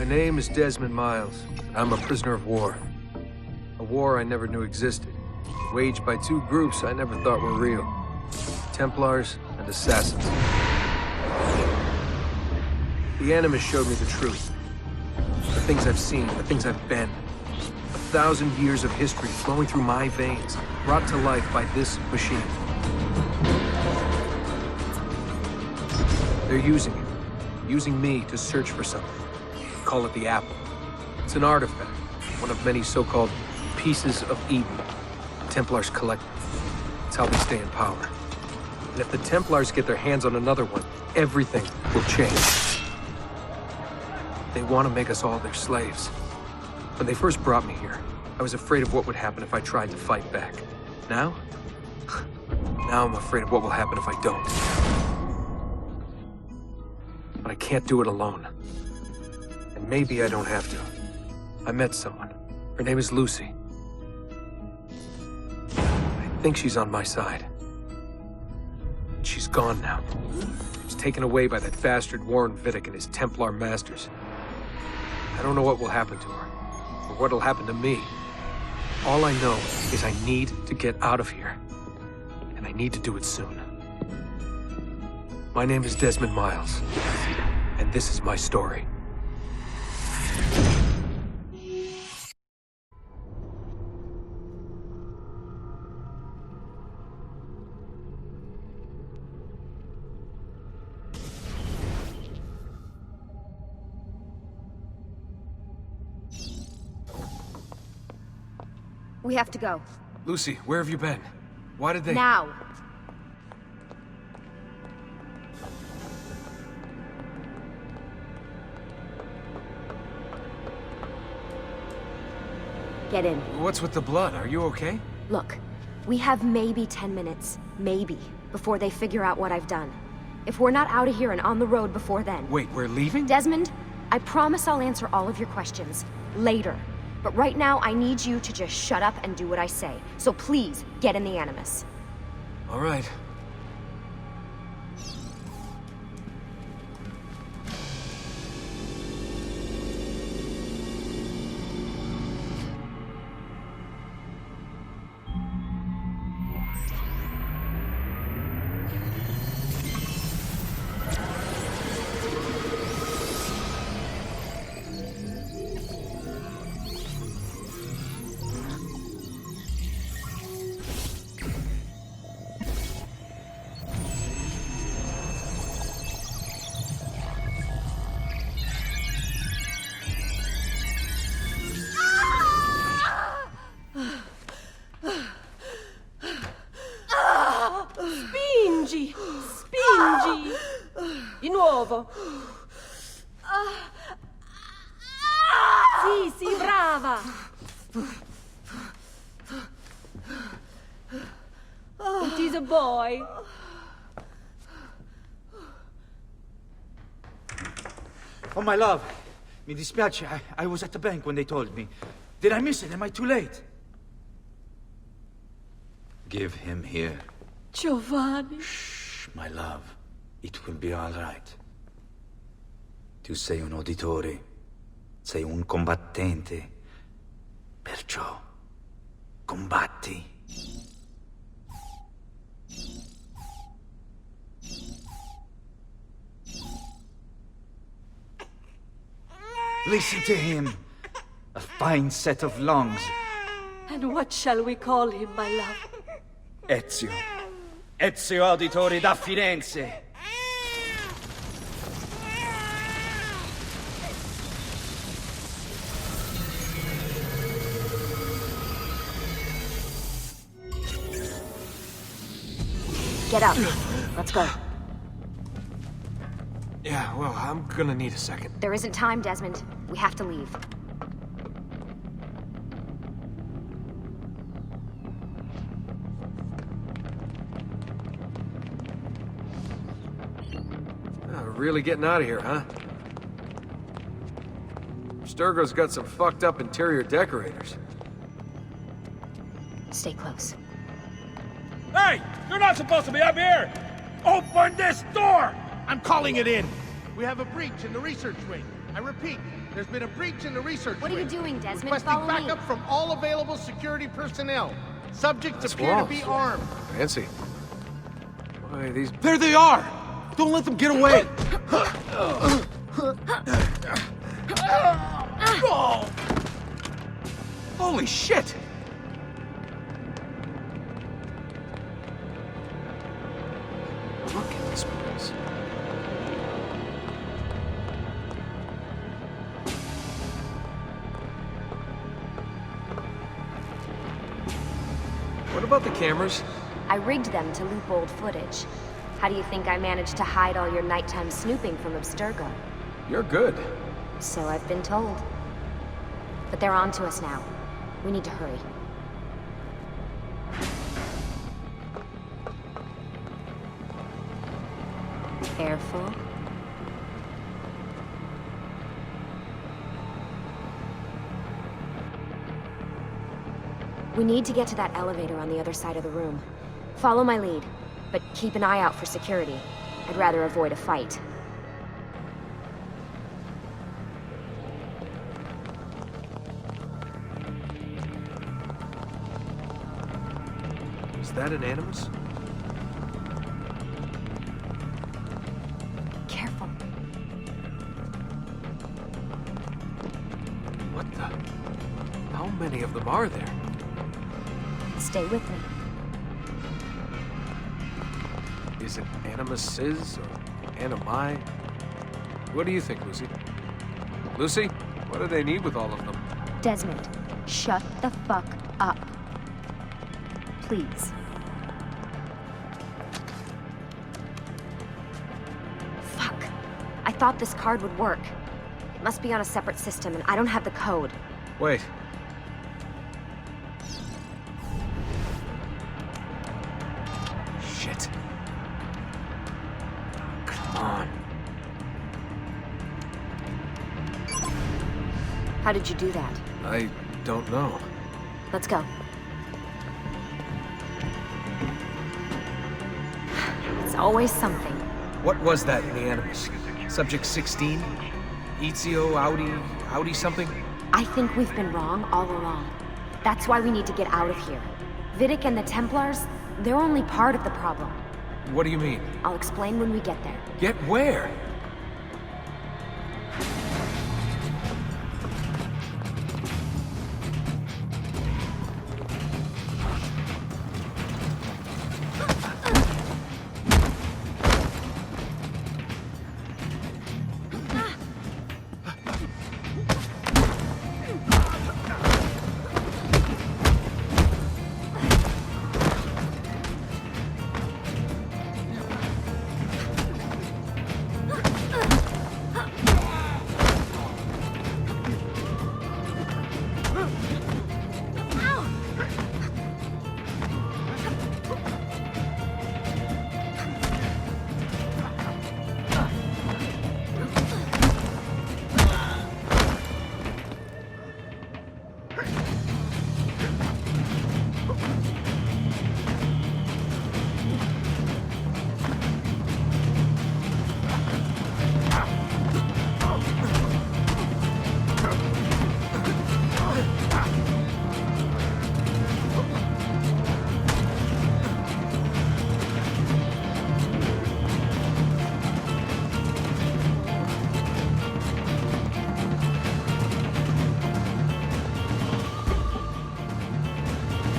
name is Desmond Miles. I'm a prisoner of war. A war I never knew existed. Waged by two groups I never thought were real. Templars and Assassins. The Animus showed me the truth. The things I've seen, the things I've been. 1,000 years of history flowing through my veins, brought to life by this machine. They're using it. Using me to search for something. Call it the Apple. It's an artifact, one of many so-called pieces of Eden. Templars collect them. It's how they stay in power. And if the Templars get their hands on another one, everything will change. They want to make us all their slaves. When they first brought me here, I was afraid of what would happen if I tried to fight back. Now? Now I'm afraid of what will happen if I don't. But I can't do it alone. And maybe I don't have to. I met someone. Her name is Lucy. I think she's on my side. She's gone now. She's taken away by that bastard Warren Vidic and his Templar masters. I don't know what will happen to her, or what'll happen to me. All I know is I need to get out of here. And I need to do it soon. My name is Desmond Miles, and this is my story. We have to go. Lucy, where have you been? Why did they— Now! Get in. What's with the blood? Are you okay? Look, we have maybe 10 minutes, maybe, before they figure out what I've done. If we're not out of here and on the road before then— Wait, we're leaving? Desmond, I promise I'll answer all of your questions later. But right now, I need you to just shut up and do what I say. So please, get in the Animus. All right. Spingi! Spingi! Di nuovo! Sì, sì, brava! It is a boy. Oh, my love. Mi dispiace. I was at the bank when they told me. Did I miss it? Am I too late? Give him here. Giovanni. Shh, my love. It will be all right. Tu sei un uditore. Sei un combattente. Perciò, combatti. Listen to him. A fine set of lungs. And what shall we call him, my love? Ezio. Ezio Auditore da Firenze. Get up. Let's go. Yeah, well, I'm gonna need a second. There isn't time, Desmond. We have to leave. Really getting out of here, huh? Sturgo's got some fucked up interior decorators. Stay close. Hey! You're not supposed to be up here! Open this door! I'm calling it in! We have a breach in the research wing. I repeat, There's been a breach in the research What are you wing. doing, Desmond? Requesting Follow me. backup from all available security personnel. Subjects Nice appear to walls. be armed. Fancy. Why, these... There they are! Don't let them get away! Holy shit! Look at this place. What about the cameras? I rigged them to loop old footage. How do you think I managed to hide all your nighttime snooping from Abstergo? You're good. So I've been told. But they're on to us now. We need to hurry. Careful. We need to get to that elevator on the other side of the room. Follow my lead, but keep an eye out for security. I'd rather avoid a fight. Is that an Animus? Careful. What the? How many of them are there? Stay with me. Is it Animuses or Animi? What do you think, Lucy? Lucy, what do they need with all of them? Desmond, shut the fuck up. Please. Fuck. I thought this card would work. It must be on a separate system, and I don't have the code. Wait. Shit. Come on. How did you do that? I don't know. Let's go. It's always something. What was that in the Animus? Subject 16? Ezio, Audi something? I think we've been wrong all along. That's why we need to get out of here. Vidic and the Templars, they're only part of the problem. What do you mean? I'll explain when we get there. Get where?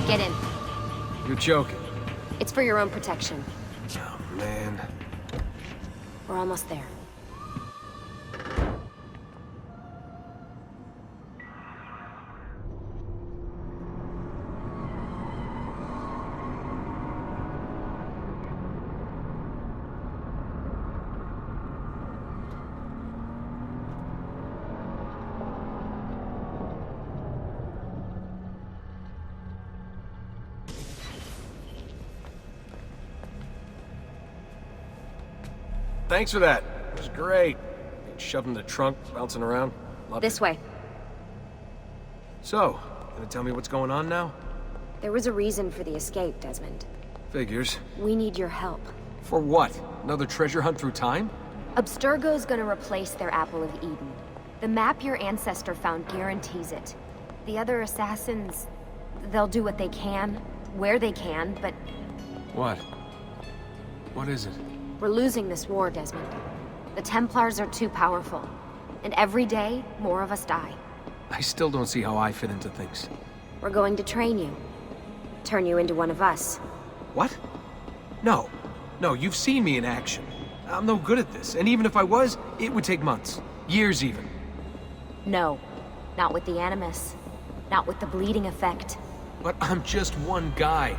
Get in. You're joking. It's for your own protection. Oh, man. We're almost there. Thanks for that. It was great. Being shoved in the trunk, bouncing around. Loved This it. way. So, gonna tell me what's going on now? There was a reason for the escape, Desmond. Figures. We need your help. For what? Another treasure hunt through time? Abstergo's gonna replace their Apple of Eden. The map your ancestor found guarantees it. The other assassins, they'll do what they can, where they can, but What? What is it? we're losing this war, Desmond. The Templars are too powerful, and every day, more of us die. I still don't see how I fit into things. We're going to train you. Turn you into one of us. What? No. No, you've seen me in action. I'm no good at this, and even if I was, it would take months. Years even. No, not with the Animus. Not with the bleeding effect. But I'm just one guy.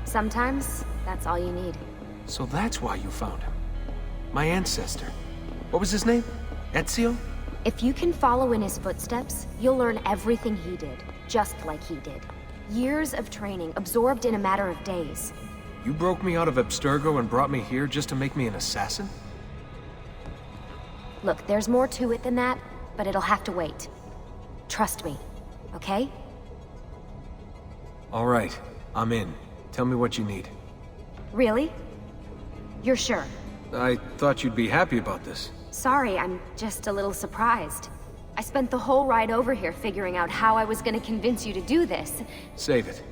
Sometimes, that's all you need. So that's why you found him. My ancestor. What was his name? Ezio? If you can follow in his footsteps, you'll learn everything he did, just like he did. Years of training, absorbed in a matter of days. You broke me out of Abstergo and brought me here just to make me an assassin? Look, there's more to it than that, but it'll have to wait. Trust me, okay? All right, I'm in. Tell me what you need. Really? You're sure? I thought you'd be happy about this. Sorry, I'm just a little surprised. I spent the whole ride over here figuring out how I was gonna convince you to do this. Save it.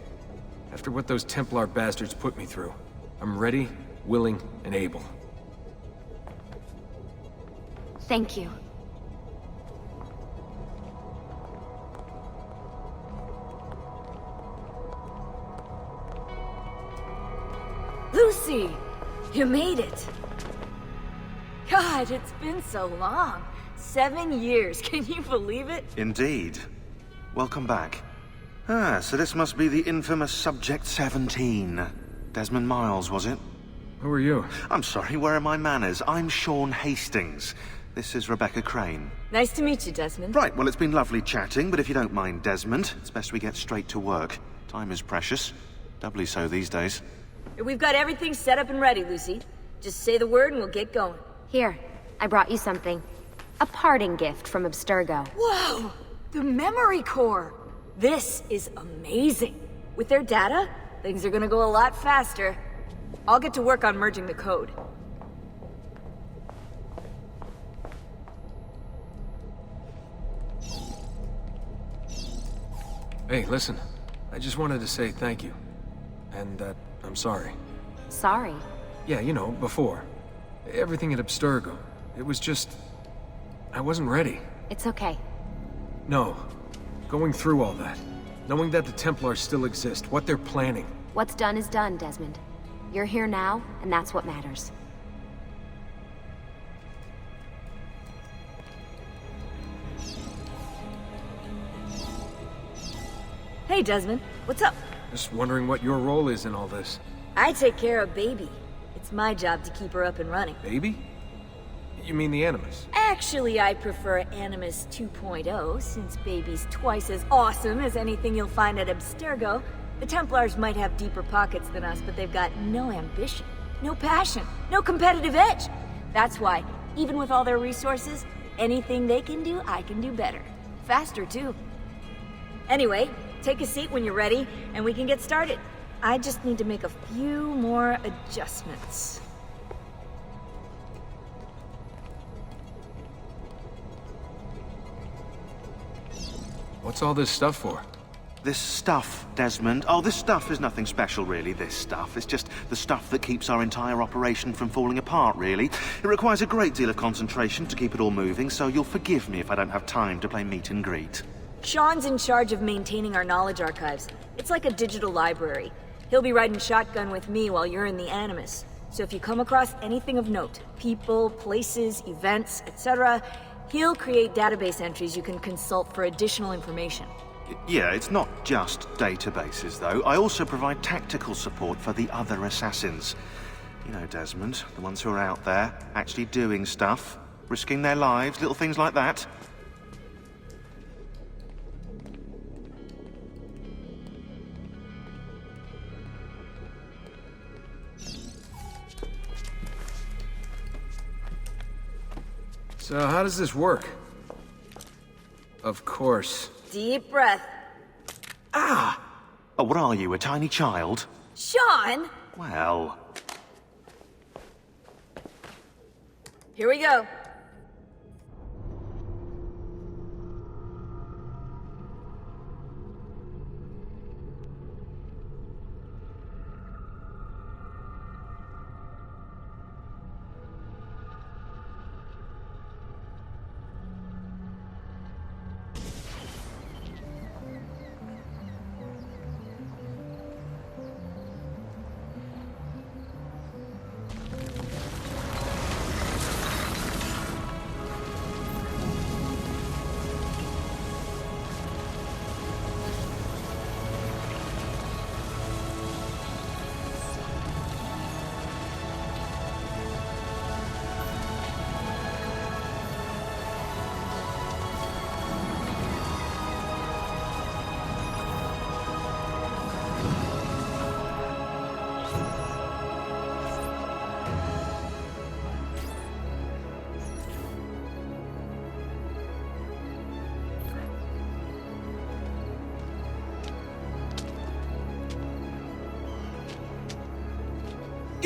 After what those Templar bastards put me through, I'm ready, willing, and able. Thank you. Lucy! You made it! God, it's been so long. 7 years, can you believe it? Indeed. Welcome back. Ah, so this must be the infamous Subject 17. Desmond Miles, was it? Who are you? I'm sorry, where are my manners? I'm Sean Hastings. This is Rebecca Crane. Nice to meet you, Desmond. Right, well, it's been lovely chatting, but if you don't mind, Desmond, it's best we get straight to work. Time is precious. Doubly so these days. We've got everything set up and ready, Lucy. Just say the word and we'll get going. Here, I brought you something. A parting gift from Abstergo. Whoa! The memory core! This is amazing. With their data, things are gonna go a lot faster. I'll get to work on merging the code. Hey, listen. I just wanted to say thank you. And that I'm sorry. Sorry. Yeah, you know, before. Everything at Abstergo. It was just... I wasn't ready. It's okay. No. Going through all that. Knowing that the Templars still exist, what they're planning. What's done is done, Desmond. You're here now, and that's what matters. Hey, Desmond. What's up? Just wondering what your role is in all this. I take care of Baby. It's my job to keep her up and running. Baby? You mean the Animus? Actually, I prefer Animus 2.0, since Baby's twice as awesome as anything you'll find at Abstergo. The Templars might have deeper pockets than us, but they've got no ambition, no passion, no competitive edge. That's why, even with all their resources, anything they can do, I can do better. Faster, too. Anyway, take a seat when you're ready, and we can get started. I just need to make a few more adjustments. What's all this stuff for? This stuff, Desmond. Oh, this stuff is nothing special, really, this stuff. It's just the stuff that keeps our entire operation from falling apart, really. It requires a great deal of concentration to keep it all moving, so you'll forgive me if I don't have time to play meet and greet. Sean's in charge of maintaining our knowledge archives. It's like a digital library. He'll be riding shotgun with me while you're in the Animus. So if you come across anything of note, people, places, events, etc., he'll create database entries you can consult for additional information. Yeah, it's not just databases, though. I also provide tactical support for the other assassins. You know, Desmond, the ones who are out there, actually doing stuff, risking their lives, little things like that. So how does this work? Of course. Deep breath. Oh, what are you, a tiny child? Sean! Well... Here we go.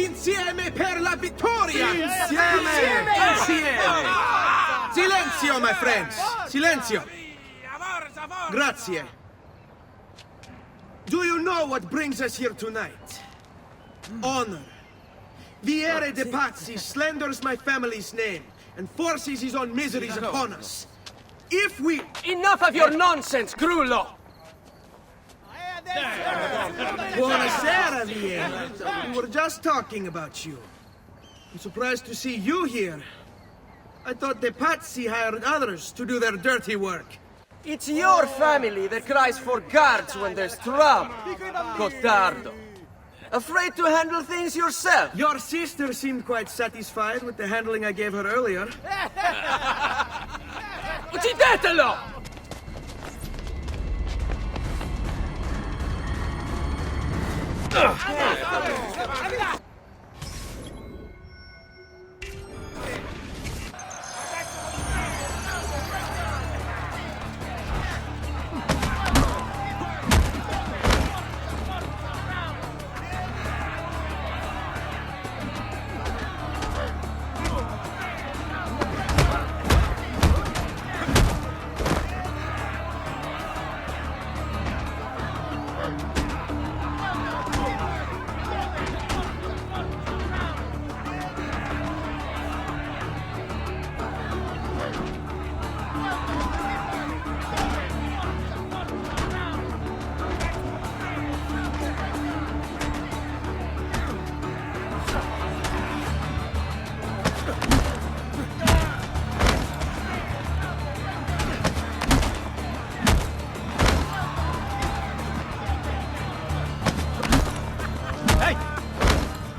Insieme per la vittoria! Insieme! Insieme! Silenzio, my friends! Silenzio! Grazie. Do you know what brings us here tonight? Honor. Viere de Pazzi slanders my family's name and forces his own miseries upon us. If we... Enough of your nonsense, Grullo! Buonasera, Viere. We were just talking about you. I'm surprised to see you here. I thought the Pazzi hired others to do their dirty work. It's your family that cries for guards when there's trouble, Cotardo. Afraid to handle things yourself? Your sister seemed quite satisfied with the handling I gave her earlier. Uccidetelo!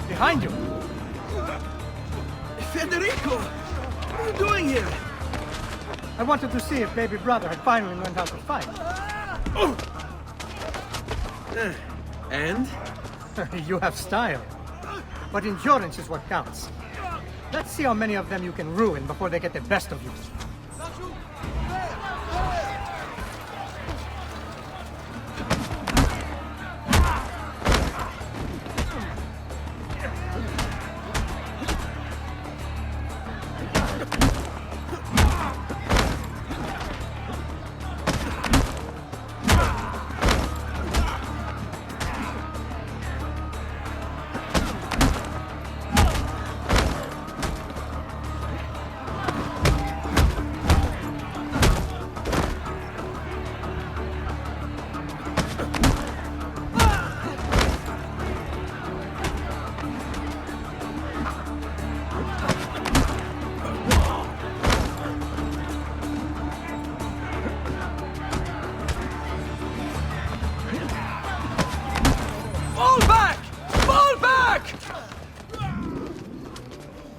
Behind you! Federico! What are you doing here? I wanted to see if baby brother had finally learned how to fight. And? You have style. But endurance is what counts. Let's see how many of them you can ruin before they get the best of you. Fall back! Fall back!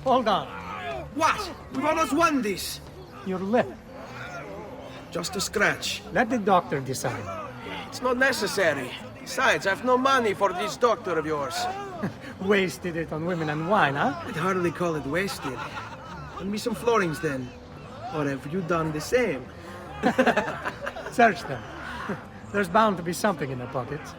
Hold on. What? We've almost won this. Your lip. Just a scratch. Let the doctor decide. It's not necessary. Besides, I've no money for this doctor of yours. Wasted it on women and wine, huh? I'd hardly call it wasted. Lend me some florins then. Or have you done the same? Search them. There's bound to be something in their pockets.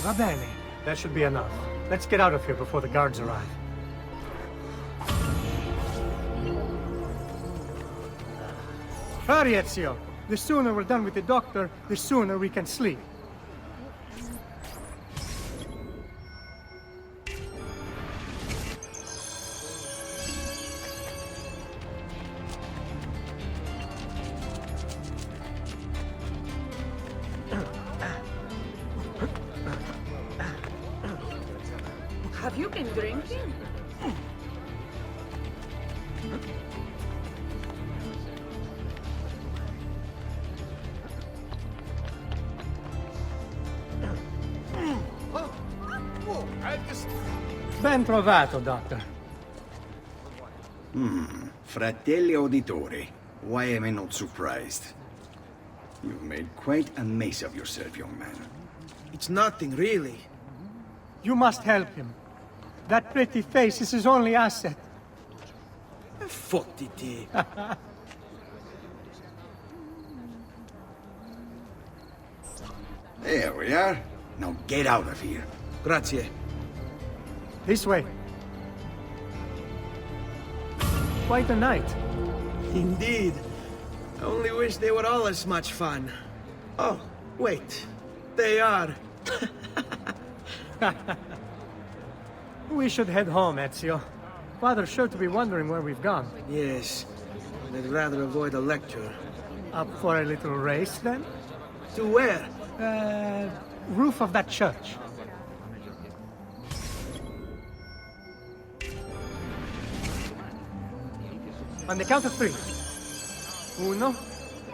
Va bene. That should be enough. Let's get out of here before the guards arrive. Hurry, Ezio. The sooner we're done with the doctor, the sooner we can sleep. you been drinking? Ben trovato, Doctor. Fratelli auditori, why am I not surprised? You've made quite a mess of yourself, young man. It's nothing, really. You must help him. That pretty face is his only asset. Fottiti. There we are. Now get out of here. Grazie. This way. Quite a night. Indeed. I only wish they were all as much fun. Oh, wait. They are. We should head home, Ezio. Father's sure to be wondering where we've gone. Yes. I'd rather avoid a lecture. Up for a little race, then? To where? Roof of that church. On the count of 3. 1,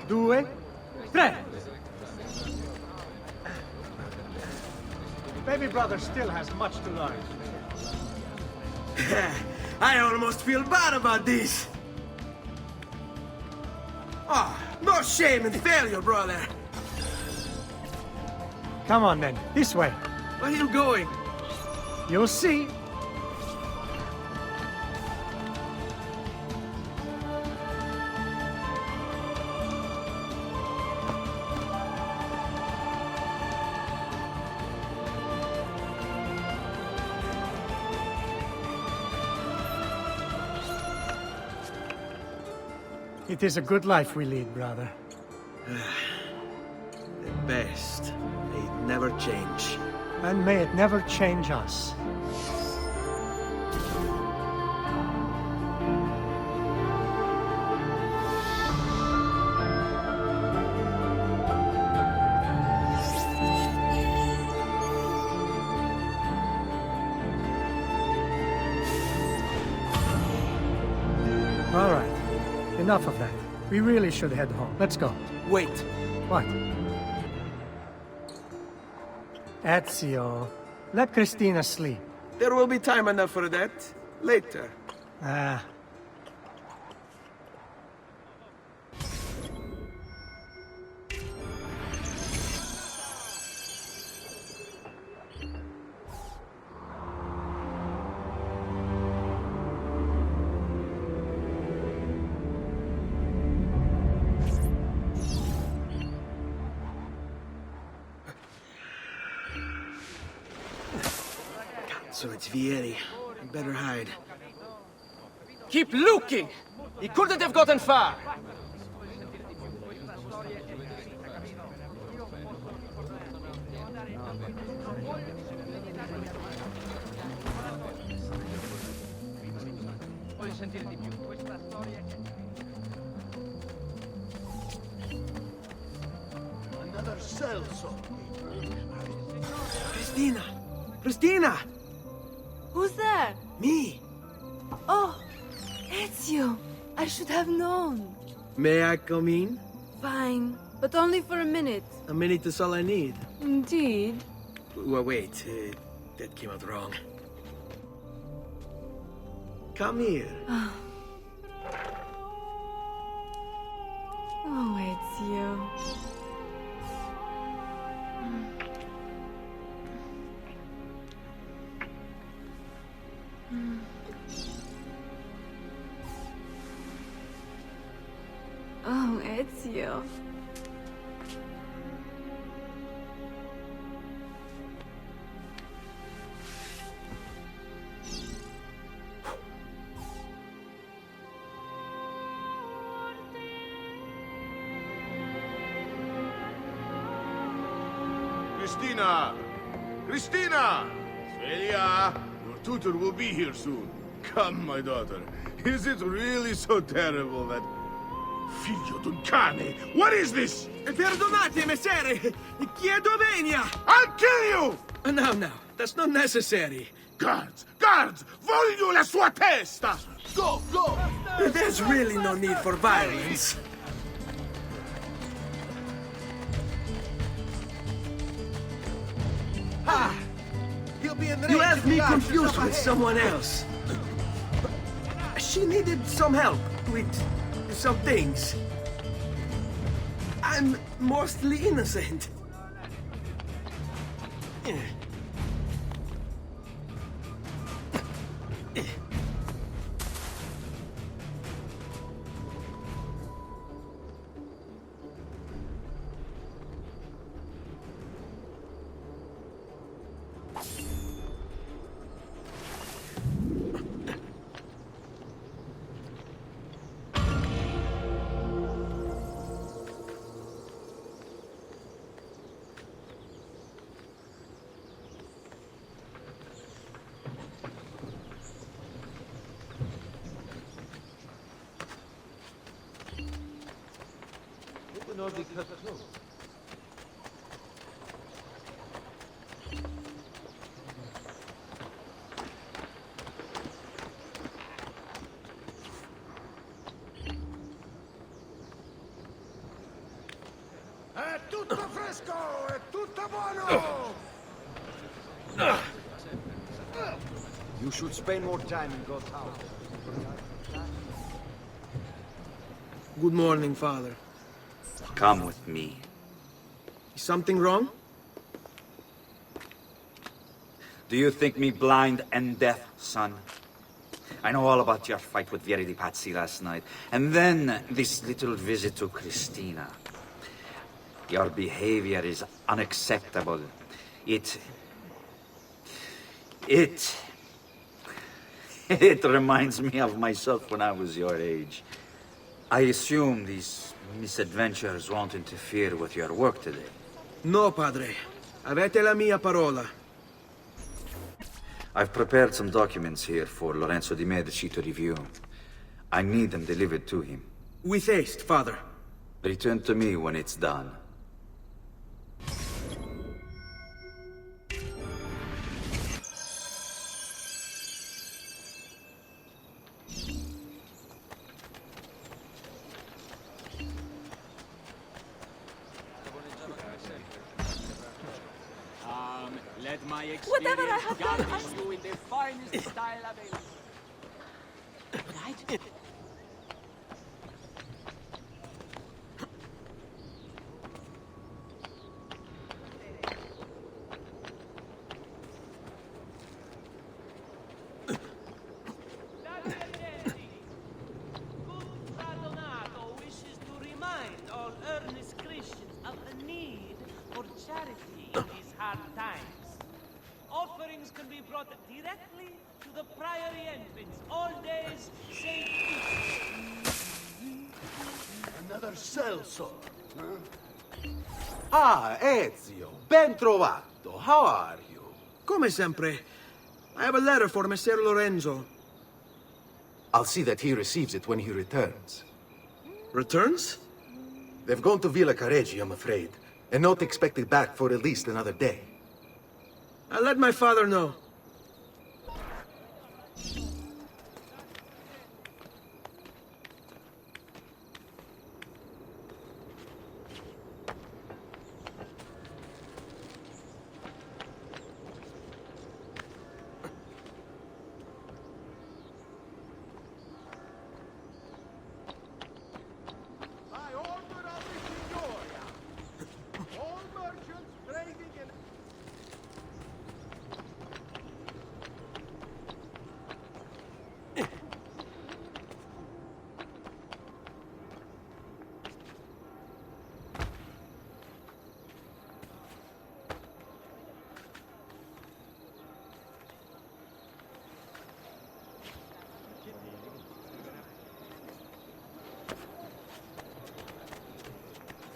2, 3. Baby brother still has much to learn. I almost feel bad about this. Ah, no shame in failure, brother. Come on, then. This way. Where are you going? You'll see. It is a good life we lead, brother. The best. May it never change. And may it never change us. All right. Enough of that. We really should head home. Let's go. Wait. What? Ezio, let Christina sleep. There will be time enough for that. Later. Ah. So it's Vieri. I better hide. Keep looking! He couldn't have gotten far! Another cell, Christina! Christina! Who's there? Me! Oh, Ezio. I should have known. May I come in? Fine, but only for a minute. A minute is all I need. Indeed. Well, wait. That came out wrong. Come here. Oh, Ezio. Oh, Ezio. Christina! Christina! Svelia! Your tutor will be here soon. Come, my daughter. Is it really so terrible that... Figlio d'un cane! What is this? Perdonate, messere! Chiedo venia! I'll kill you! No, that's not necessary. Guards! Guards! Voglio la sua testa! Go! Go! There's really no need for violence. He'll be in the You have me confused with someone else. She needed some help with some things. I'm mostly innocent. È tutto fresco! È tutto buono! You should spend more time in God's house. Good morning, Father. Come with me. Is something wrong? Do you think me blind and deaf, son? I know all about your fight with Vieri di Pazzi last night. And then this little visit to Christina. Your behavior is unacceptable. It reminds me of myself when I was your age. I assume these misadventures won't interfere with your work today. No, Padre. Avete la mia parola. I've prepared some documents here for Lorenzo di Medici to review. I need them delivered to him. With haste, Father. Return to me when it's done. Let my experience Whatever I have done, garnish you in the finest style available. Right? wishes to remind all earnest Christians of the need for charity in these hard times. Offerings can be brought directly to the priory entrance, all days, save Another sellsword, huh? Ah, Ezio, ben trovato. How are you? Come sempre. I have a letter for Messer Lorenzo. I'll see that he receives it when he returns. Returns? They've gone to Villa Careggi, I'm afraid, and not expected back for at least another day. I'll let my father know.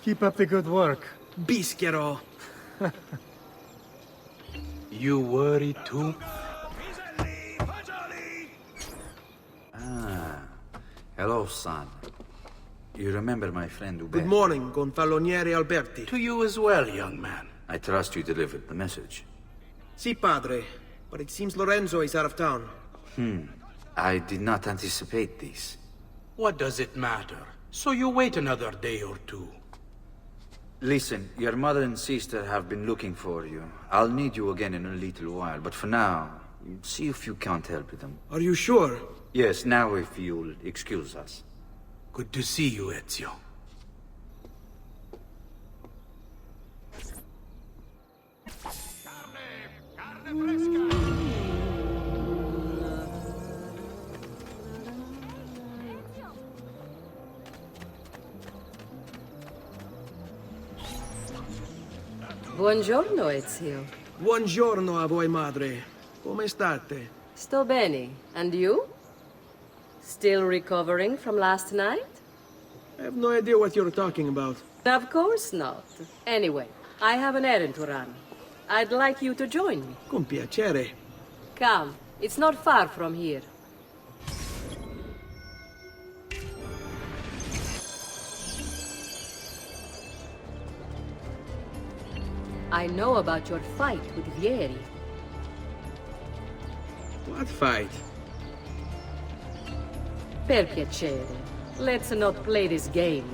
Keep up the good work. Bischero. You worry too? Ah, hello, son. You remember my friend Uber? Good morning, Gonfaloniere Alberti. To you as well, young man. I trust you delivered the message. Si, padre. but it seems Lorenzo is out of town. I did not anticipate this. What does it matter? So you wait another day or two. Listen, your mother and sister have been looking for you. I'll need you again in a little while, but for now, see if you can't help them. Are you sure? Yes, now if you'll excuse us. Good to see you, Ezio. Buongiorno, Ezio. Buongiorno a voi, madre. Come state? Sto bene. And you? Still recovering from last night? I have no idea what you're talking about. Of course not. Anyway, I have an errand to run. I'd like you to join me. Con piacere. Come, it's not far from here. I know about your fight with Vieri. What fight? Per piacere. Let's not play this game.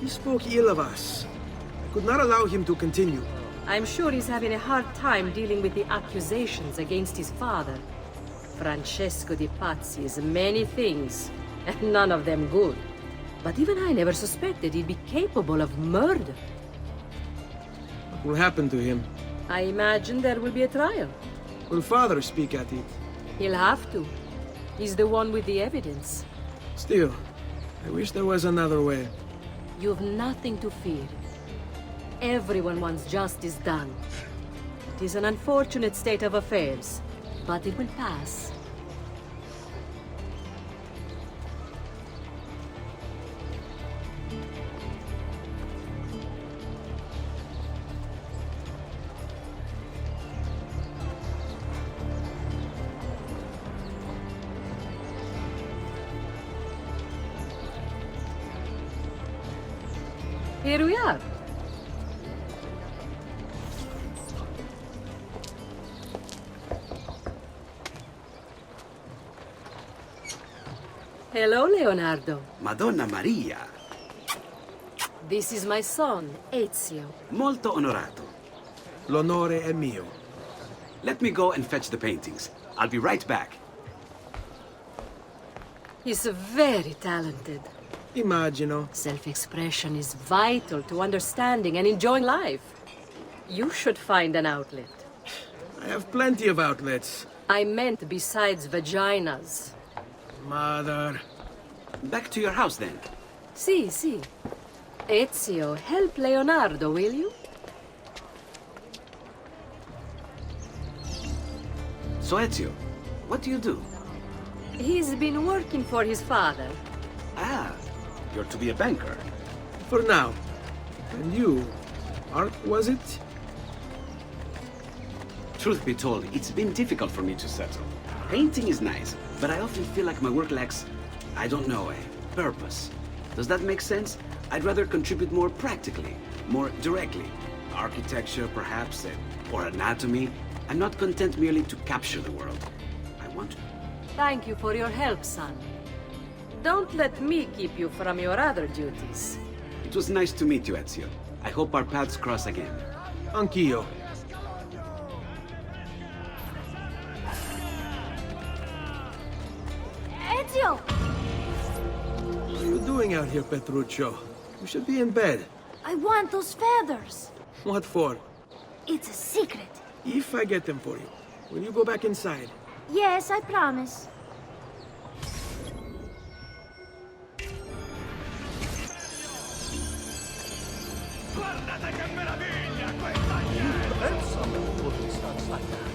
He spoke ill of us. I could not allow him to continue. I'm sure he's having a hard time dealing with the accusations against his father. Francesco di Pazzi is many things, and none of them good. But even I never suspected he'd be capable of murder. What will happen to him? I imagine there will be a trial. Will father speak at it? He'll have to. He's the one with the evidence. Still, I wish there was another way. You've nothing to fear. Everyone wants justice done. It is an unfortunate state of affairs, but it will pass. Here we are. Hello, Leonardo. Madonna Maria. This is my son, Ezio. Molto onorato. L'onore è mio. Let me go and fetch the paintings. I'll be right back. He's very talented. Immagino. Self-expression is vital to understanding and enjoying life. You should find an outlet. I have plenty of outlets. I meant besides vaginas. Mother. Back to your house, then. Si. Ezio, help Leonardo, will you? So, Ezio, what do you do? He's been working for his father. Ah, you're to be a banker. For now. And you? Art, was it? Truth be told, it's been difficult for me to settle. Painting is nice, but I often feel like my work lacks, I don't know, a purpose. Does that make sense? I'd rather contribute more practically, more directly. Architecture, perhaps, or anatomy. I'm not content merely to capture the world. I want to. Thank you for your help, son. Don't let me keep you from your other duties. It was nice to meet you, Ezio. I hope our paths cross again. Anch'io. Ezio! What are you doing out here, Petruccio? You should be in bed. I want those feathers. What for? It's a secret. If I get them for you, will you go back inside? Yes, I promise. Guardate che meraviglia questa! Pensa a me, stuff like that.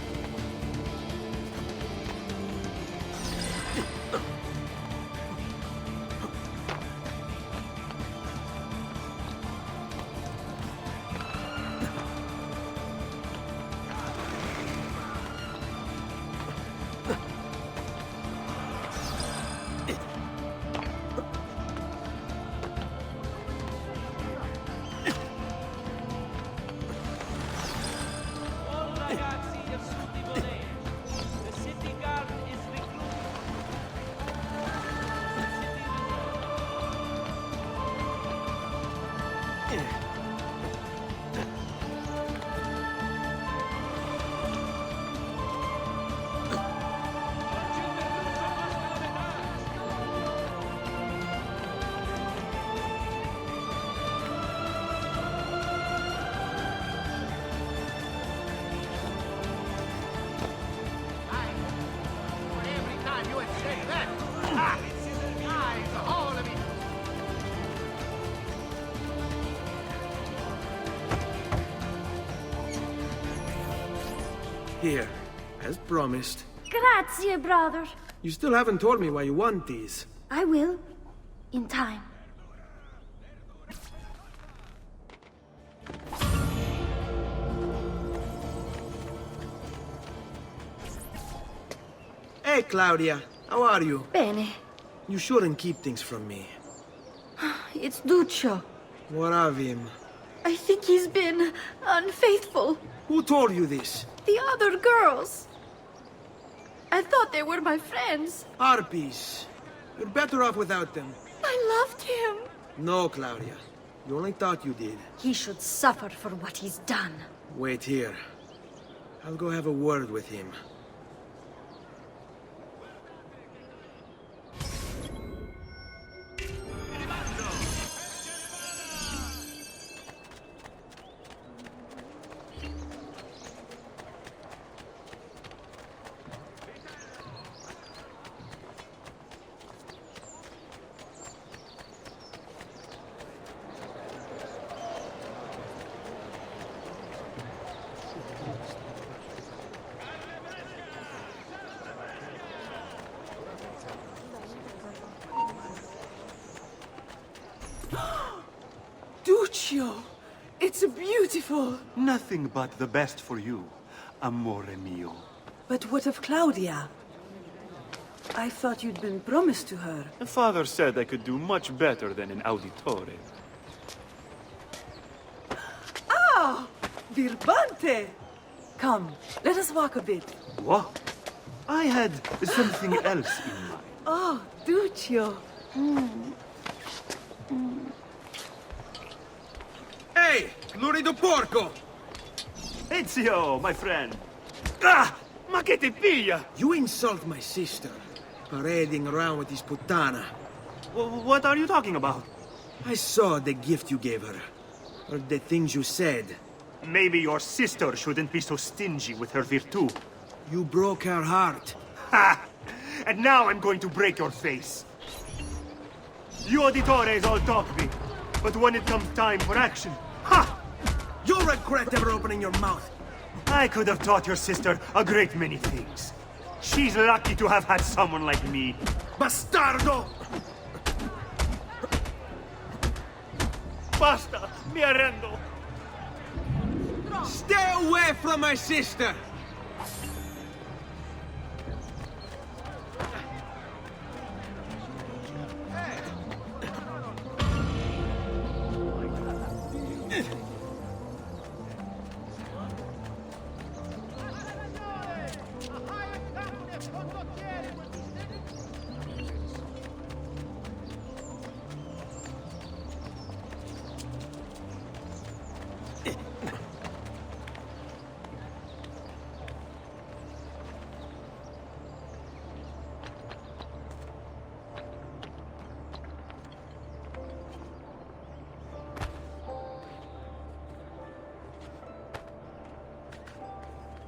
Here, as promised. Grazie, brother. You still haven't told me why you want these. I will. In time. Hey, Claudia. How are you? Bene. You shouldn't keep things from me. It's Duccio. What of him? I think he's been unfaithful. Who told you this? The other girls. I thought they were my friends. Harpies. You're better off without them. I loved him. No, Claudia. You only thought you did. He should suffer for what he's done. Wait here. I'll go have a word with him. Duccio! It's beautiful! Nothing but the best for you, amore mio. But what of Claudia? I thought you'd been promised to her. The father said I could do much better than an auditore. Ah! Birbante! Come, let us walk a bit. What? I had something else in mind. Oh, Duccio. Hey, lurido porco! Ezio, my friend. Ah! Ma che ti piglia? You insult my sister, parading around with this puttana. What are you talking about? I saw the gift you gave her. Or the things you said. Maybe your sister shouldn't be so stingy with her virtù. You broke her heart. Ha! And now I'm going to break your face. You auditores all talk me, but when it comes time for action, ha! You'll regret ever opening your mouth. I could have taught your sister a great many things. She's lucky to have had someone like me. Bastardo! Basta! Mi arrendo! Stay away from my sister!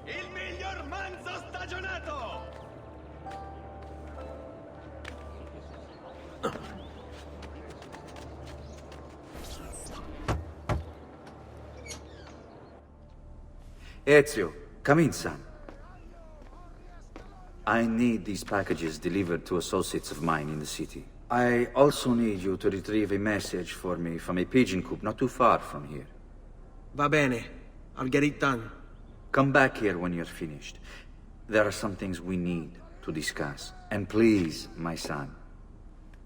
Il miglior manzo stagionato! Ezio, come in, son. I need these packages delivered to associates of mine in the city. I also need you to retrieve a message for me from a pigeon coop not too far from here. Va bene. I'll get it done. Come back here when you're finished. There are some things we need to discuss. And please, my son,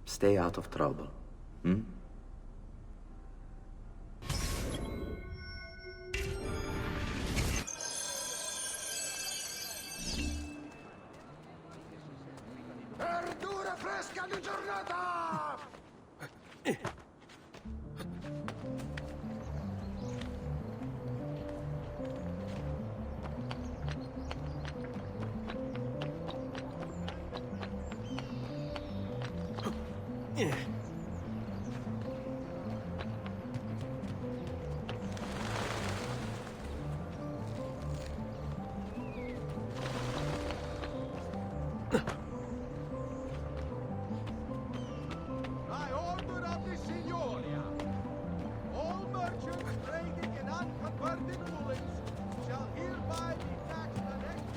stay out of trouble. Hmm? Verdura fresca di giornata! By order of the Signoria, all merchants trading in unconverted woolens shall hereby be taxed an extra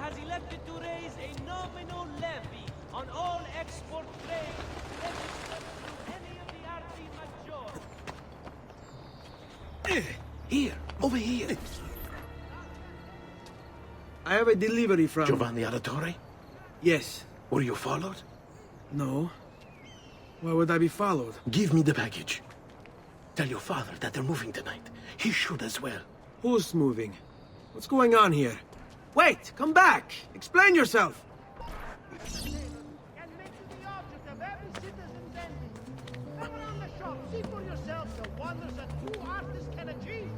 has elected to raise a nominal levy on all export trade registered through any of the Arti Maggiore. Here, over here. I have a delivery from... Giovanni Auditore? Yes. Were you followed? No. Why would I be followed? Give me the package. Tell your father that they're moving tonight. He should as well. Who's moving? What's going on here? Wait! Come back! Explain yourself! See for yourself the wonders that true artists can achieve.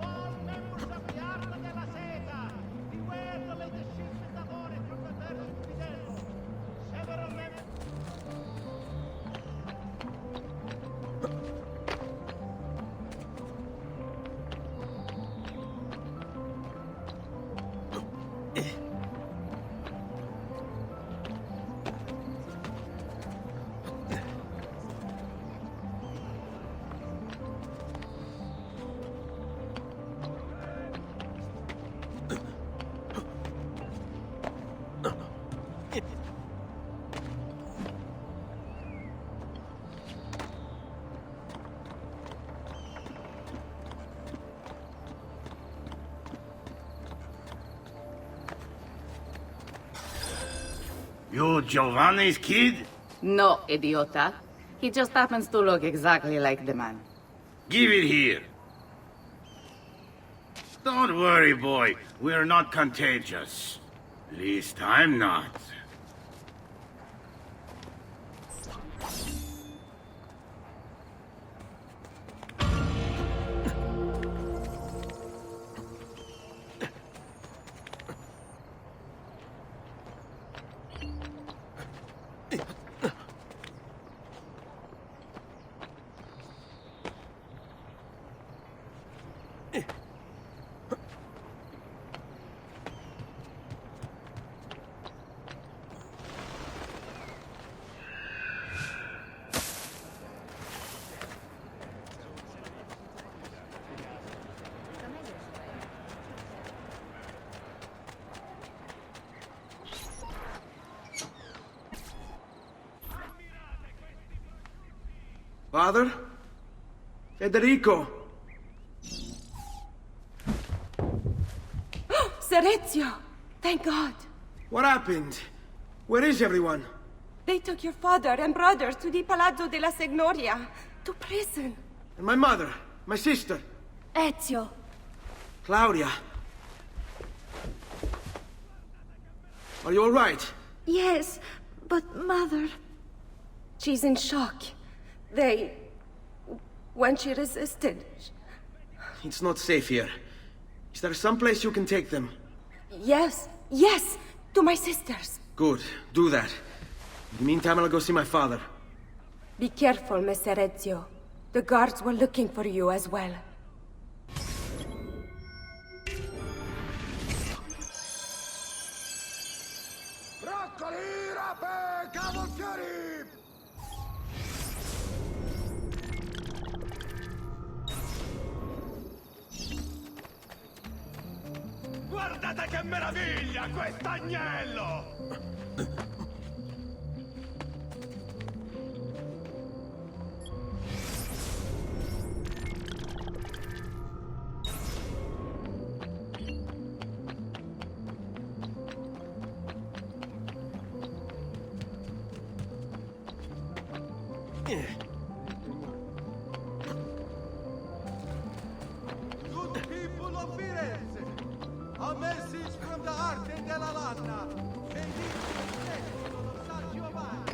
All members of the Arte della Seta, beware the latest shipment of ore from the Terra Fidello. Several members... You Giovanni's kid? No, idiota. He just happens to look exactly like the man. Give it here. Don't worry, boy. We're not contagious. Least I'm not. Father? Federico! Serezio! Thank God! What happened? Where is everyone? They took your father and brothers to the Palazzo della Signoria, to prison. And my mother? My sister? Ezio! Claudia? Are you all right? Yes, but Mother... She's in shock. When she resisted... It's not safe here. Is there some place you can take them? Yes, to my sisters. Good, do that. In the meantime, I'll go see my father. Be careful, Messer Ezio. The guards were looking for you as well. Broccoli, rape, cavolfiori! Guardate che meraviglia, quest'agnello! Good people of Firenze, a message from the Arte della Lana. San Giovanni.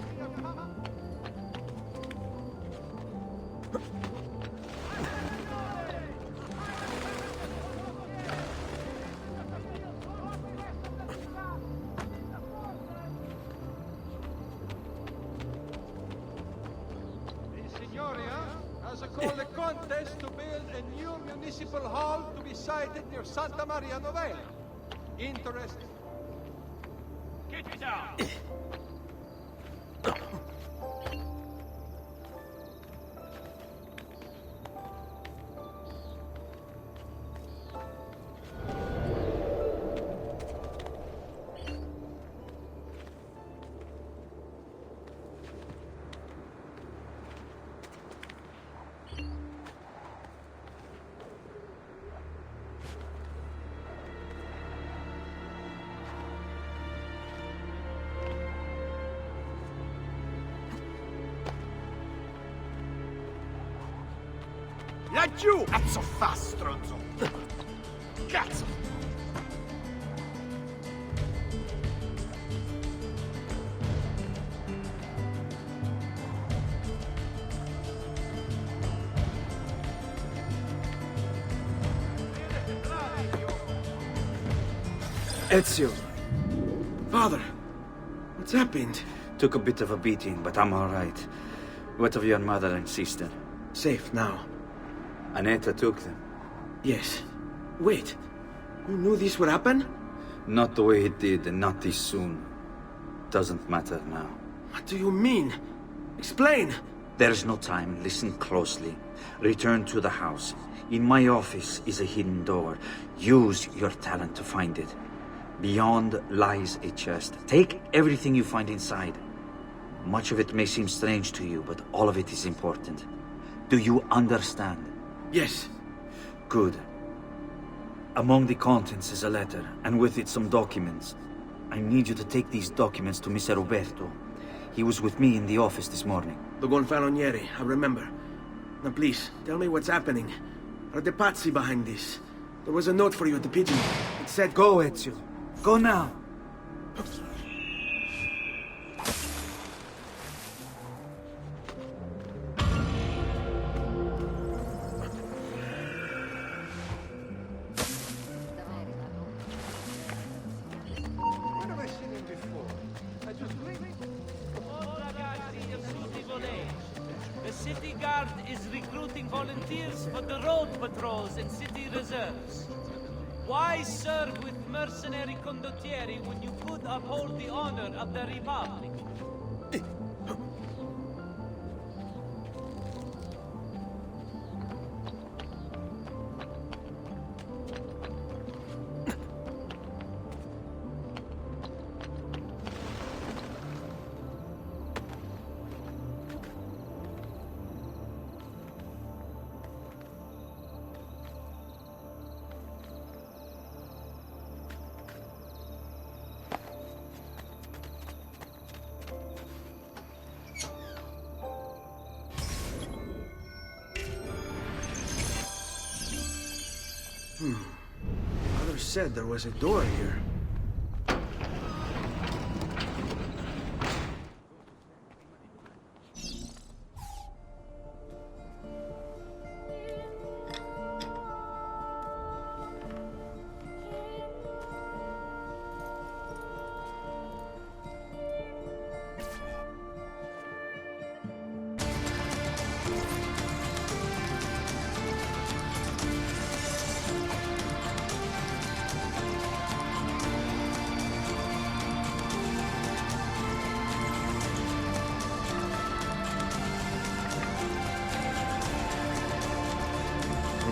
The Signoria has called a contest to build a new municipal hall to be sited near Santa Maria Novella. Interested? Get it down! That you! That's so fast, stronzo. Cazzo! Ezio. Father, what's happened? Took a bit of a beating, but I'm all right. What of your mother and sister? Safe now. Annetta took them. Yes. Wait. You knew this would happen? Not the way it did, and not this soon. Doesn't matter now. What do you mean? Explain! There's no time. Listen closely. Return to the house. In my office is a hidden door. Use your talent to find it. Beyond lies a chest. Take everything you find inside. Much of it may seem strange to you, but all of it is important. Do you understand? Yes. Good. Among the contents is a letter, and with it some documents. I need you to take these documents to Mr. Roberto. He was with me in the office this morning. The Gonfaloniere, I remember. Now please, tell me what's happening. Are the Pazzi behind this? There was a note for you at the pigeon. It said, "Go, Ezio. Go now." The city guard is recruiting volunteers for the road patrols and city reserves. Why serve with mercenary condottieri when you could uphold the honor of the Republic? Mother said there was a door here.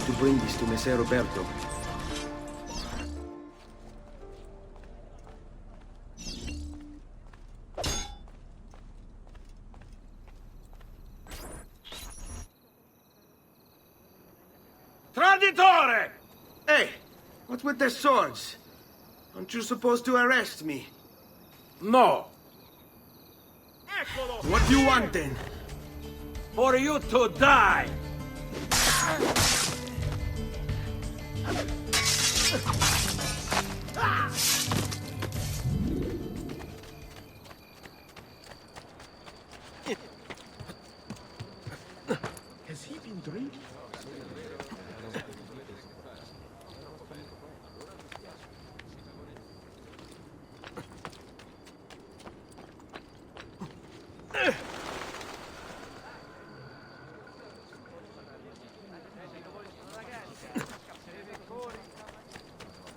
To bring this to Messer Roberto. Traditore! Hey, what's with the swords? Aren't you supposed to arrest me? No. What do you want then? For you to die! Has he been drinking?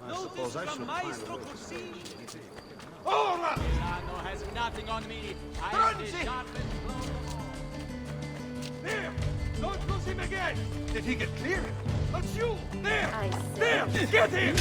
Notice from Maestro Corsini. Ora! Milano has nothing on me. I am the Franzi! sharpest There! Don't lose him again! Did he get clear? That's you! There! I There! Get him!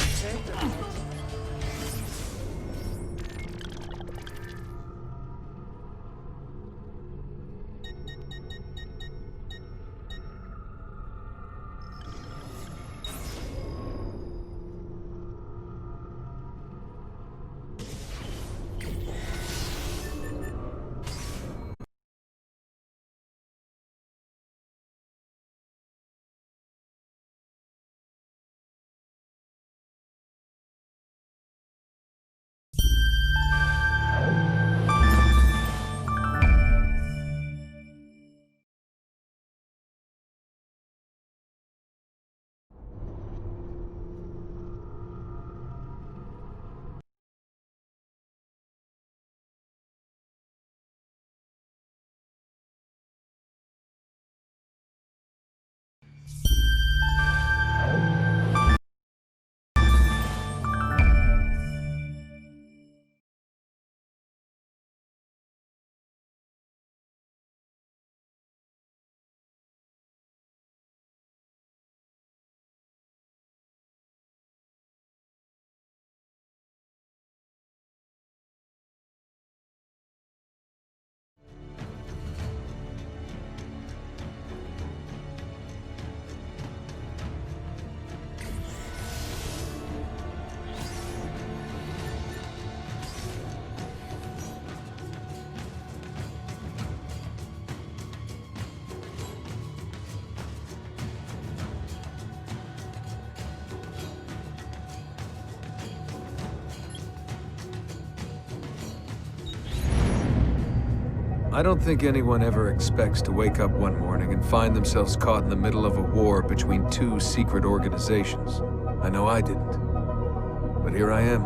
I don't think anyone ever expects to wake up one morning and find themselves caught in the middle of a war between two secret organizations. I know I didn't. But here I am.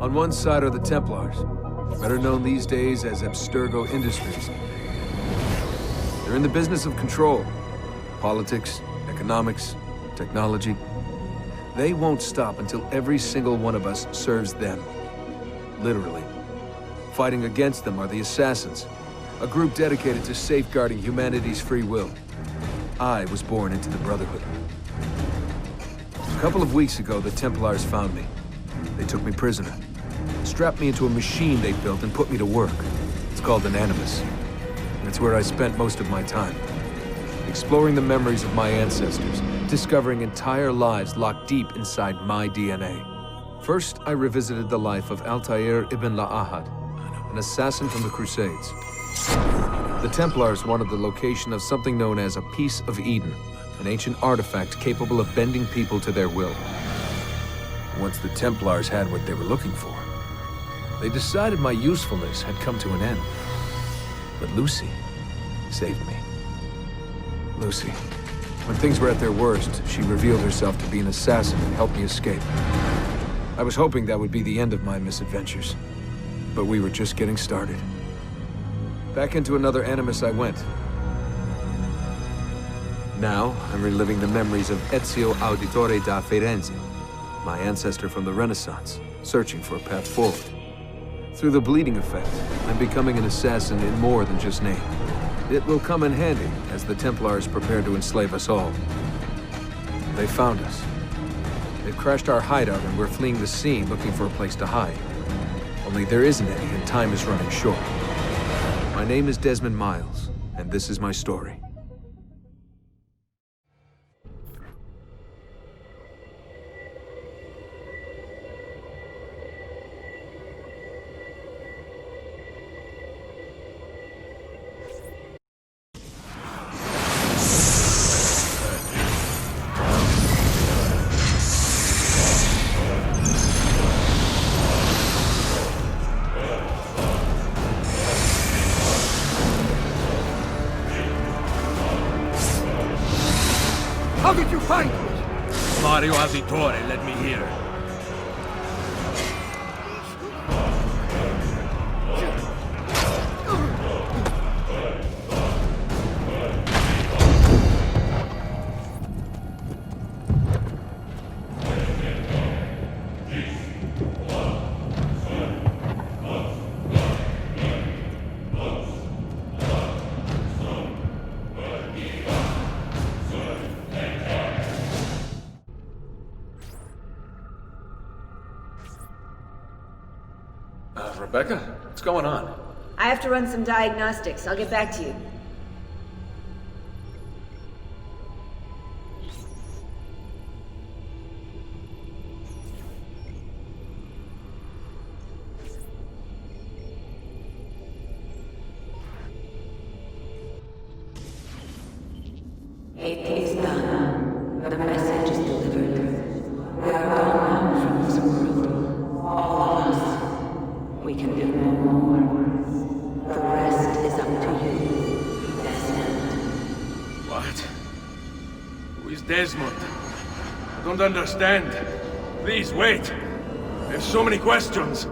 On one side are the Templars, better known these days as Abstergo Industries. They're in the business of control. Politics, economics, technology. They won't stop until every single one of us serves them. Literally. Fighting against them are the Assassins, a group dedicated to safeguarding humanity's free will. I was born into the Brotherhood. A couple of weeks ago, the Templars found me. They took me prisoner, strapped me into a machine they built and put me to work. It's called an Animus, and it's where I spent most of my time. Exploring the memories of my ancestors, discovering entire lives locked deep inside my DNA. First, I revisited the life of Altair ibn La'ahad, an assassin from the Crusades. The Templars wanted the location of something known as a Piece of Eden, an ancient artifact capable of bending people to their will. Once the Templars had what they were looking for, they decided my usefulness had come to an end. But Lucy saved me. Lucy. When things were at their worst, she revealed herself to be an assassin and helped me escape. I was hoping that would be the end of my misadventures. But we were just getting started. Back into another Animus I went. Now, I'm reliving the memories of Ezio Auditore da Firenze, my ancestor from the Renaissance, searching for a path forward. Through the bleeding effect, I'm becoming an assassin in more than just name. It will come in handy as the Templars prepare to enslave us all. They found us. They've crashed our hideout and we're fleeing the scene looking for a place to hide. Only there isn't any, and time is running short. My name is Desmond Miles, and this is my story. How did you find me? Mario Auditore led me here. Rebecca? What's going on? I have to run some diagnostics. I'll get back to you. It is done. The message is delivered. We are gone now from this world. All of us. We can do no more. The rest is up to you, Desmond. What? Who is Desmond? I don't understand. Please, wait. I have so many questions.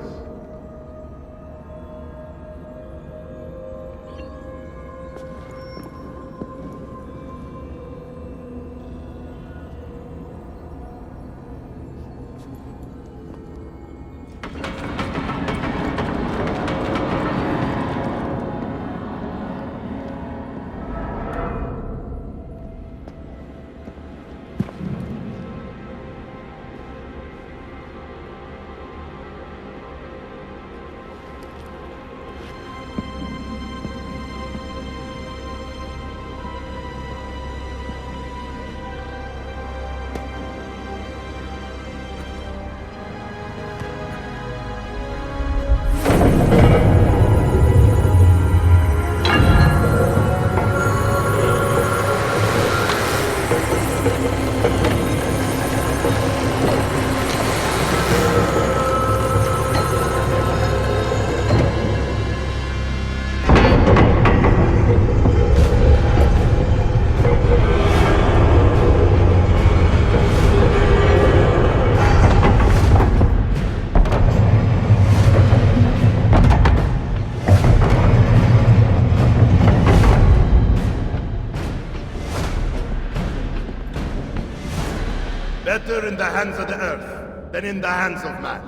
better in the hands of the earth than in the hands of man.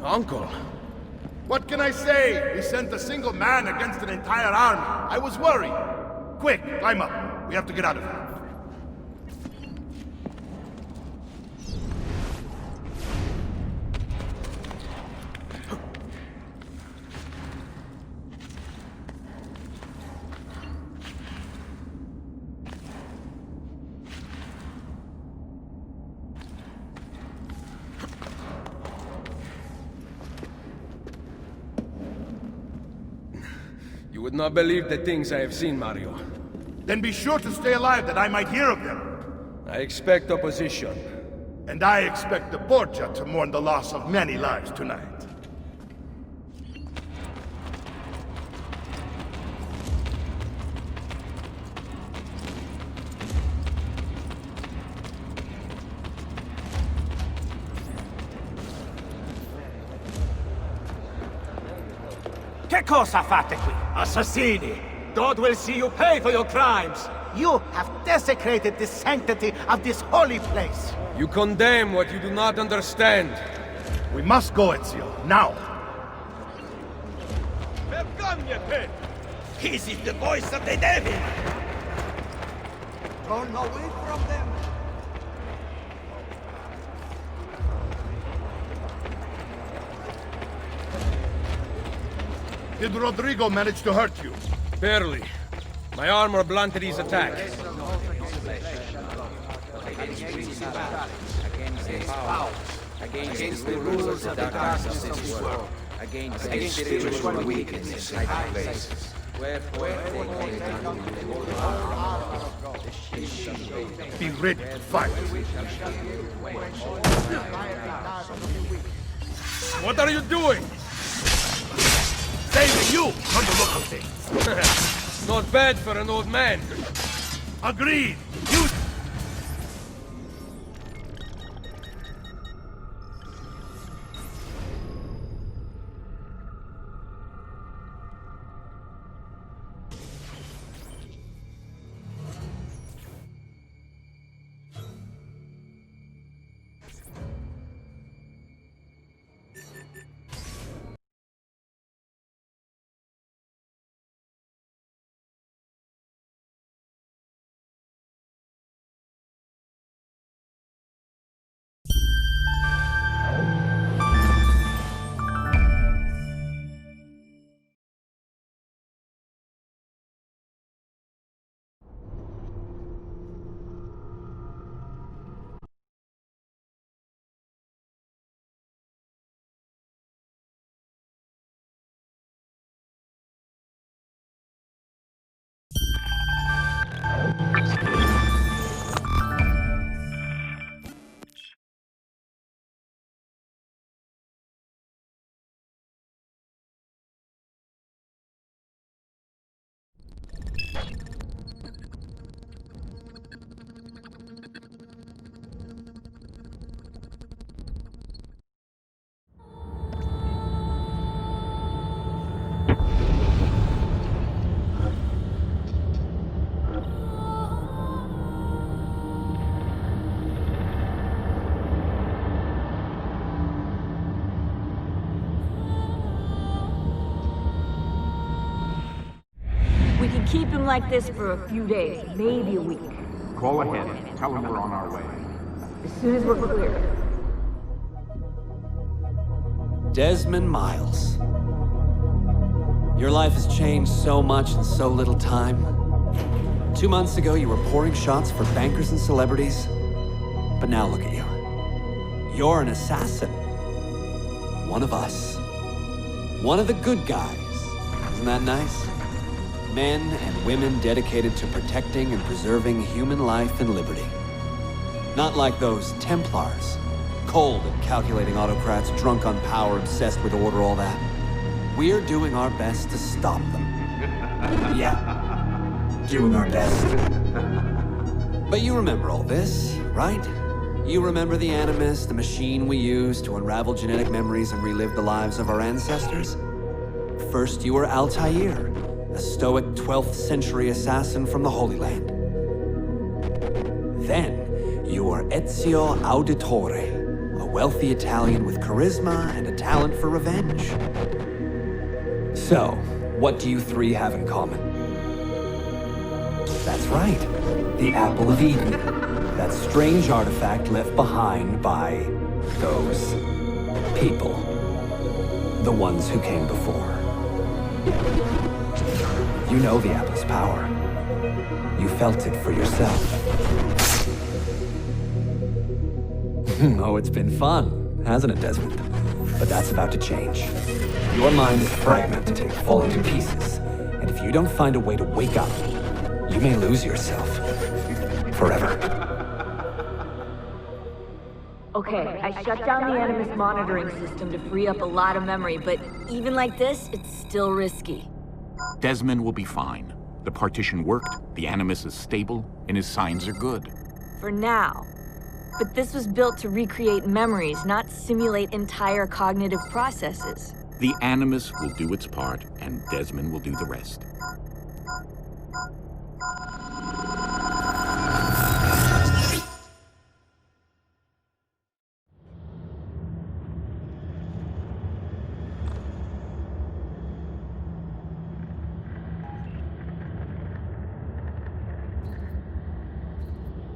Uncle. What can I say? We sent a single man against an entire army. I was worried. Quick, climb up. We have to get out of here. You would not believe the things I have seen, Mario. Then be sure to stay alive that I might hear of them. I expect opposition. And I expect the Borgia to mourn the loss of many lives tonight. Che cosa fate qui? Assassini! God will see you pay for your crimes! You have desecrated the sanctity of this holy place! You condemn what you do not understand. We must go, Ezio, now! Vergognate! This is the voice of the devil! Run away from them! Did Rodrigo manage to hurt you? Barely. My armor blunted his attack. Against the rulers of the darkness of this world. Against spiritual weakness in high places. Be ready to fight. What are you doing? Saving you from the look of things. Not bad for an old man. Agreed. You... We can keep him like this for a few days, maybe a week. Call ahead. Tell him we're on our way. As soon as we're clear. Desmond Miles. Your life has changed so much in so little time. 2 months ago, you were pouring shots for bankers and celebrities. But now look at you. You're an assassin. One of us. One of the good guys. Isn't that nice? Men and women dedicated to protecting and preserving human life and liberty. Not like those Templars. Cold and calculating autocrats, drunk on power, obsessed with order, all that. We're doing our best to stop them. Yeah. Doing our best. But you remember all this, right? You remember the Animus, the machine we used to unravel genetic memories and relive the lives of our ancestors? First, you were Altair, a stoic 12th century assassin from the Holy Land. Then, you were Ezio Auditore, a wealthy Italian with charisma and a talent for revenge. So, what do you three have in common? That's right, the Apple of Eden. That strange artifact left behind by those people. The ones who came before. You know the Apple's power. You felt it for yourself. Oh, it's been fun, hasn't it, Desmond? But that's about to change. Your mind is fragmented, falling to pieces. And if you don't find a way to wake up, you may lose yourself. Forever. Okay, I shut down the Animus monitoring system to free up a lot of memory, but even like this, it's still risky. Desmond will be fine. The partition worked, the Animus is stable, and his signs are good. For now. But this was built to recreate memories, not simulate entire cognitive processes. The Animus will do its part, and Desmond will do the rest.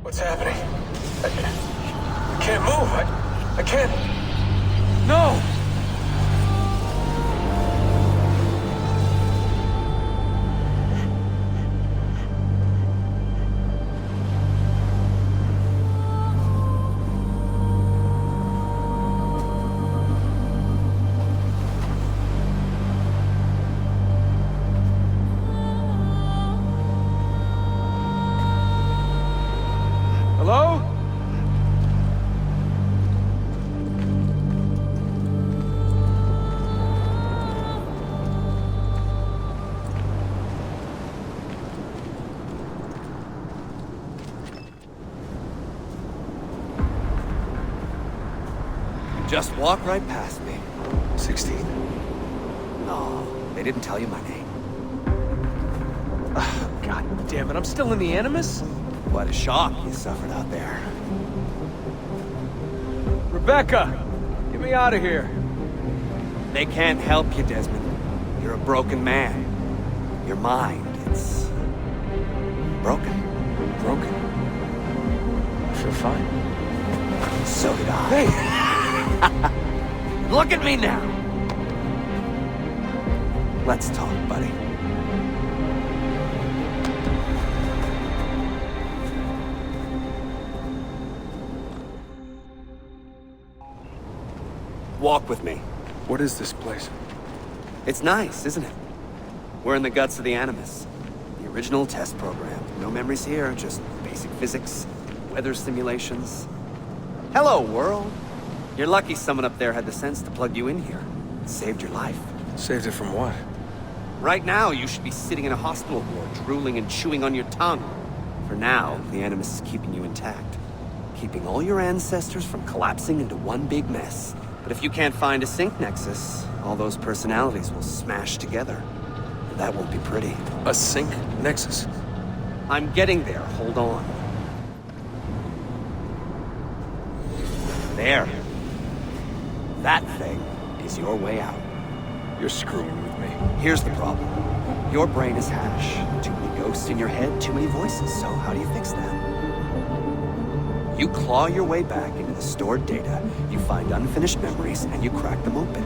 What's happening? I can't move. I can't. No! Hello? Just walk right past me. 16. No, they didn't tell you my name. God damn it, I'm still in the Animus? What a shock you suffered out there. Rebecca! Get me out of here. They can't help you, Desmond. You're a broken man. Your mind, it's... broken. Broken? I feel fine. So did I. Hey! Look at me now! Let's talk, buddy. Walk with me. What is this place? It's nice, isn't it? We're in the guts of the Animus. The original test program. No memories here, just basic physics, weather simulations. Hello, world. You're lucky someone up there had the sense to plug you in here. It saved your life. Saved it from what? Right now, you should be sitting in a hospital ward, drooling and chewing on your tongue. For now, the Animus is keeping you intact. Keeping all your ancestors from collapsing into one big mess. But if you can't find a sync nexus, all those personalities will smash together. And that won't be pretty. A sync nexus? I'm getting there, hold on. There. That thing is your way out. You're screwing with me. Here's the problem. Your brain is hash. Too many ghosts in your head, too many voices. So how do you fix that? You claw your way back into the stored data, you find unfinished memories, and you crack them open.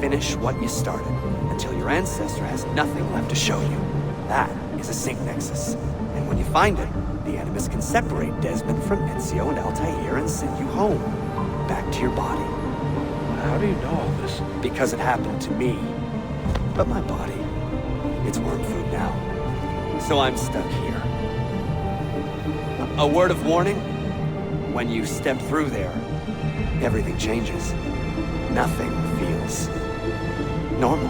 Finish what you started, until your ancestor has nothing left to show you. That is a sync nexus. And when you find it, the Animus can separate Desmond from Ezio and Altair and send you home. Back to your body. How do you know all this? Because it happened to me. But my body, it's worm food now. So I'm stuck here. A word of warning? When you step through there, everything changes. Nothing feels normal.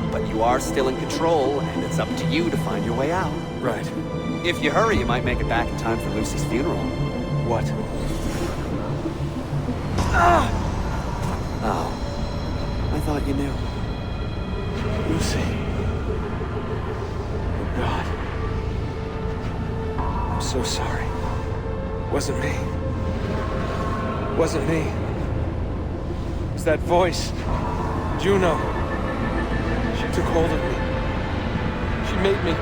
But you are still in control, and it's up to you to find your way out. Right. If you hurry, you might make it back in time for Lucy's funeral. What? Ah! Oh. I thought you knew. Lucy. Oh, God. I'm so sorry. Wasn't me. Wasn't me. It was that voice. Juno. She took hold of me. She made me...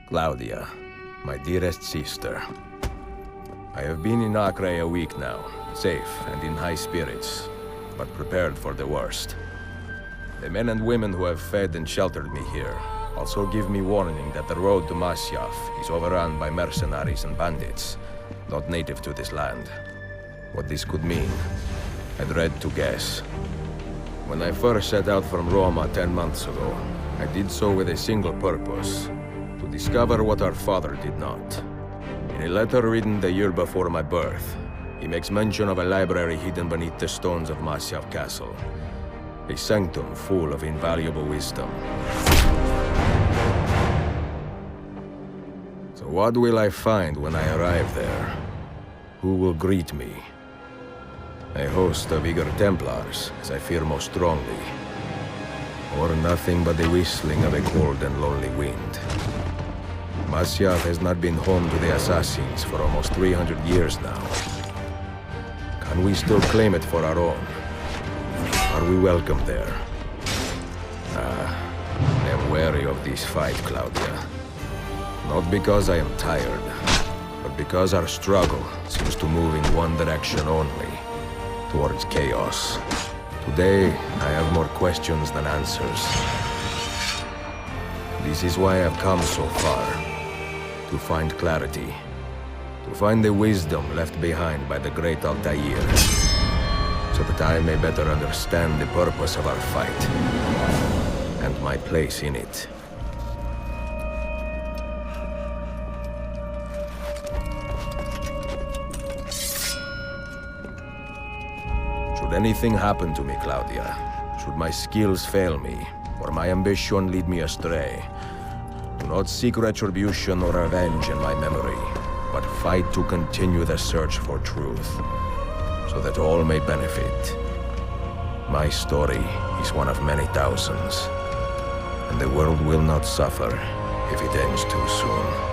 Claudia, my dearest sister. I have been in Acre a week now, safe and in high spirits, but prepared for the worst. The men and women who have fed and sheltered me here also give me warning that the road to Masyaf is overrun by mercenaries and bandits, not native to this land. What this could mean, I dread to guess. When I first set out from Roma 10 months ago, I did so with a single purpose: to discover what our father did not. In a letter written the year before my birth, he makes mention of a library hidden beneath the stones of Masyaf Castle. A sanctum full of invaluable wisdom. So what will I find when I arrive there? Who will greet me? A host of eager Templars, as I fear most strongly. Or nothing but the whistling of a cold and lonely wind. Masyaf has not been home to the assassins for almost 300 years now. Can we still claim it for our own? Are we welcome there? I am wary of this fight, Claudia. Not because I am tired, but because our struggle seems to move in one direction only, towards chaos. Today, I have more questions than answers. This is why I've come so far. To find clarity. To find the wisdom left behind by the great Altair. So that I may better understand the purpose of our fight. And my place in it. Should anything happen to me, Claudia, should my skills fail me, or my ambition lead me astray, do not seek retribution or revenge in my memory, but fight to continue the search for truth, so that all may benefit. My story is one of many thousands, and the world will not suffer if it ends too soon.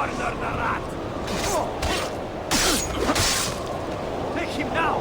Murder the rat! Take him now!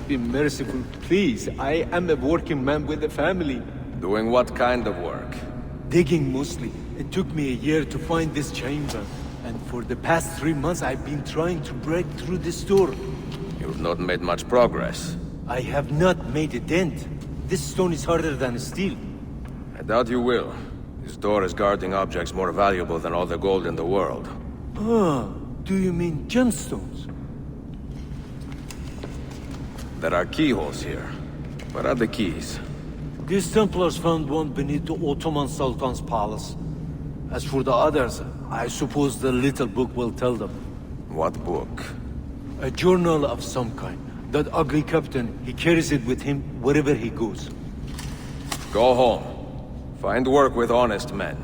Be merciful, please. I am a working man with a family. Doing what kind of work? Digging mostly. It took me a year to find this chamber. And for the past 3 months, I've been trying to break through this door. You've not made much progress. I have not made a dent. This stone is harder than steel. I doubt you will. This door is guarding objects more valuable than all the gold in the world. Ah, do you mean gemstones? There are keyholes here. Where are the keys? These Templars found one beneath the Ottoman Sultan's palace. As for the others, I suppose the little book will tell them. What book? A journal of some kind. That ugly captain, he carries it with him wherever he goes. Go home. Find work with honest men.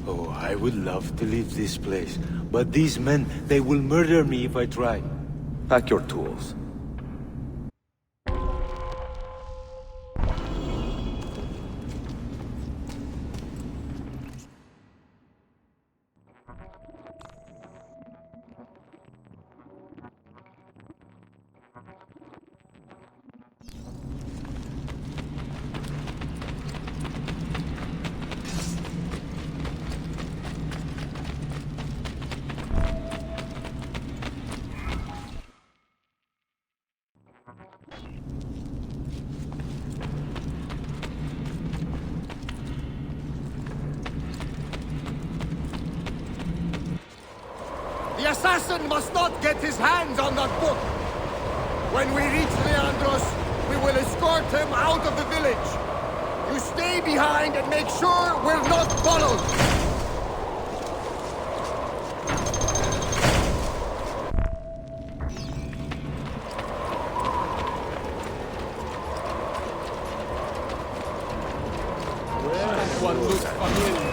Oh, I would love to leave this place. But these men, they will murder me if I try. Pack your tools. The assassin must not get his hands on that book! When we reach Leandros, we will escort him out of the village. You stay behind and make sure we're not followed! one looks familiar.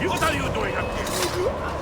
What are you doing up here?